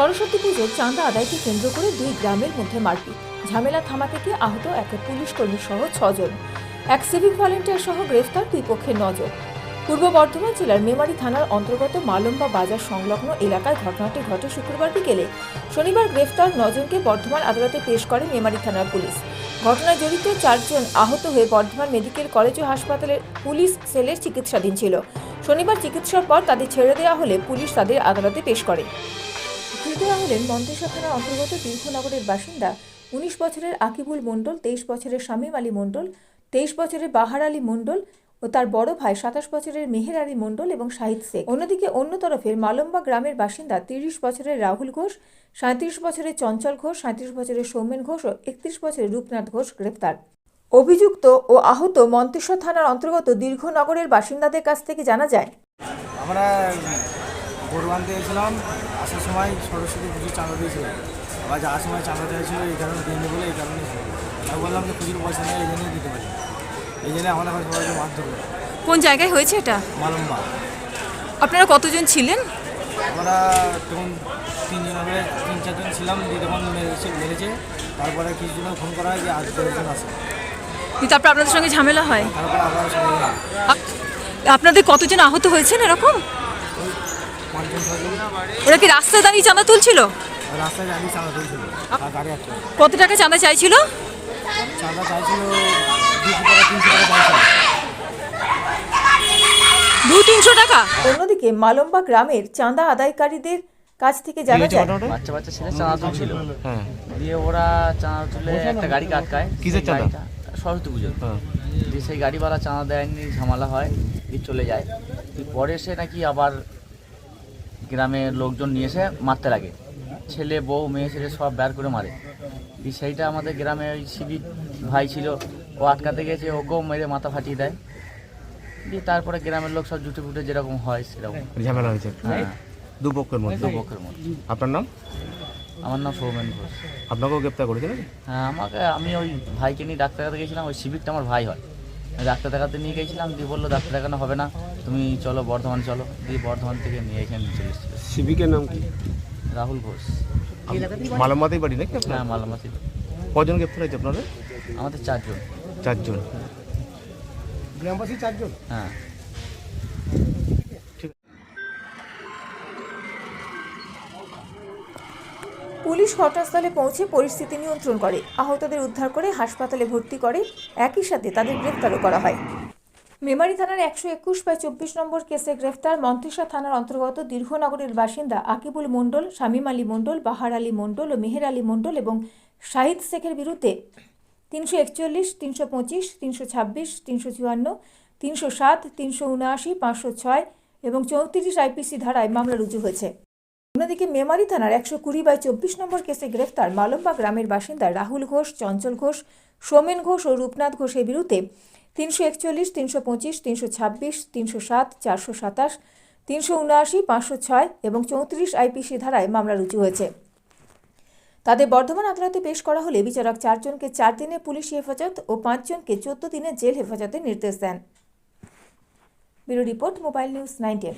সরস্বতী পুজোর চাঁদা আদায়কে কেন্দ্র করে দুই গ্রামের মধ্যে মারপিট, ঝামেলা থামাতে গিয়ে আহত এক পুলিশ কর্মী সহ 6 জন, এক সিভিক ভলেন্টিয়ার সহ গ্রেফতার দুই পক্ষের 9 জন। পূর্ব বর্ধমান জেলার মেমারি থানার অন্তর্গত মালম্বা বাজার সংলগ্ন এলাকায় ঘটনাটি ঘটে শুক্রবার বিকেলে। শনিবার গ্রেফতার 9 জনকে বর্ধমান আদালতে পেশ করে মেমারি থানার পুলিশ। ঘটনায় জড়িত 4 জন আহত হয়ে বর্ধমান মেডিকেল কলেজ ও হাসপাতালের পুলিশ সেলের চিকিৎসাধীন ছিল। শনিবার চিকিৎসার পর তাদের ছেড়ে দেওয়া হলে পুলিশ তাদের আদালতে পেশ করে। ধৃতরা হলেন মন্তেশ্বর থানার অন্তর্গত দীর্ঘনগরের বাসিন্দা 19 বছরের আকিবুল মণ্ডল, 23 বছরের শামীম আলী মণ্ডল, 23 বছরের বাহার আলী মণ্ডল ও তার বড় ভাই 27 বছরের মেহের আলী মণ্ডল এবং শাহিদ শেখ। অন্যদিকে অন্য তরফের মালম্বা গ্রামের বাসিন্দা 30 বছরের রাহুল ঘোষ, 37 বছরের চঞ্চল ঘোষ, 37 বছরের সৌমেন ঘোষ ও 31 বছরের রূপনাথ ঘোষ গ্রেফতার। অভিযুক্ত ও আহত মন্তেশ্বর থানার অন্তর্গত দীর্ঘনগরের বাসিন্দাদের কাছ থেকে জানা যায়, আমরা গরু আনতে গেছিলাম, আসার সময় সরস্বতী পুজোর চাঁদা দিয়েছিল, আবার যাওয়ার সময় চাঁদা চাইছিল, এই কারণে দিন বলে এই কারণে আমি বললাম যে পুজোর পয়সা নেই, এই জন্যই দিতে পারি, এই জন্য আমাদের কাছে সবাইকে মারধর করে। কোন জায়গায় হয়েছে এটা? মালম্বা। আপনারা কতজন ছিলেন? আমরা তখন 3 জন, 3-4 জন ছিলাম, দিয়ে তখন মেরেছে, তারপরে কিছুজন ফোন করা হয় যে আজ 10 জন আসে, তারপর আপনাদের সঙ্গে ঝামেলা হয়। তারপরে আবার সবাই আপনাদের কতজন আহত হয়েছেন এরকম? 5-6 জন। ওরা কি রাস্তায় দাঁড়িয়ে চাঁদা তুলছিল? রাস্তায় দাঁড়িয়ে চাঁদা তুলছিল, আর গাড়ি আসছিল। কত টাকা চাঁদা চাইছিল? চাঁদা চাইছিল 200 টাকা, 300 টাকা চাইছিল। 200-300 টাকা। অন্যদিকে মালম্বা গ্রামের চাঁদা আদায়কারীদের কাছ থেকে জানা যায়, বাচ্চা ছেলে চাঁদা তুলছিল, দিয়ে ওরা চাঁদা তুলে একটা গাড়ি আটকায়। কিসের চাঁদা? সরস্বতী পুজো। দিয়ে সেই গাড়িওয়ালা চাঁদা দেয়নি, ঝামেলা হয়, দিয়ে চলে যায়। পরে সে নাকি আবার গ্রামের লোকজন নিয়ে এসে মারতে লাগে, ছেলে বউ মেয়ে ছেলে সব বের করে মারে। দিয়ে সেইটা আমাদের গ্রামে ওই সিভিক ভাই ছিল, ও আটকাতে গেছে, ওকেও মেরে মাথা ফাটিয়ে দেয়। দিয়ে তারপরে গ্রামের লোক সব জুটে ফুটে যেরকম হয় সেরকম ঝামেলা হয়েছে হ্যাঁ, দুপক্ষের মধ্যে। আপনার নাম? আমার নাম সৌমেন ঘোষ। আপনাকেও গ্রেপ্তার করেছিলেন? হ্যাঁ, আমি ওই ভাইকে নিয়ে ডাক্তার দেখাতে গেছিলাম, ওই সিভিকটা আমার ভাই হয়, ডাক্তার দেখাতে নিয়ে গেছিলাম। দিয়ে বললো ডাক্তার দেখানো হবে না, তুমি চলো বর্ধমান চলো। দিয়ে বর্ধমান থেকে নিয়ে এখানে চলে এসেছিল। সিভিকের নাম কি? রাহুল ঘোষ। মালম্বাতেই বাড়ি নাকি? হ্যাঁ, মালামাসি। কজন গ্রেপ্তার হয়েছে আপনাদের? আমাদের 4 জন। 4 জন। গ্রামবাসী 4 জন। হ্যাঁ। পুলিশ ঘটনাস্থলে পৌঁছে পরিস্থিতি নিয়ন্ত্রণ করে, আহতদের উদ্ধার করে হাসপাতালে ভর্তি করে, একই সাথে তাদের গ্রেফতারও করা হয়। মেমারি থানার 121/24 নম্বর কেসে গ্রেফতার মন্তেশ্বর থানার অন্তর্গত দীর্ঘনগরের বাসিন্দা আকিবুল মণ্ডল, শামীম আলী মণ্ডল, বাহার আলী মণ্ডল ও মেহের আলী মণ্ডল এবং শাহিদ শেখের বিরুদ্ধে 341, 325, 326, 354, 307, 379, 506 এবং 34 IPC ধারায় মামলা রুজু হয়েছে। অন্যদিকে মেমারি থানার 120/24 নম্বর কেসে গ্রেফতার মালম্বা গ্রামের বাসিন্দা রাহুল ঘোষ, চঞ্চল ঘোষ, সৌমেন ঘোষ ও রূপনাথ ঘোষের বিরুদ্ধে 341, 325, 326, 307, 427, 379, 506 এবং 34 IPC ধারায় মামলা রুজু হয়েছে। তাদের বর্ধমান আদালতে পেশ করা হলে বিচারক 4 জনকে 4 দিনের পুলিশি হেফাজত ও 5 জনকে 14 দিনের জেল হেফাজতের নির্দেশ দেন। Bureau report, mobile news 910।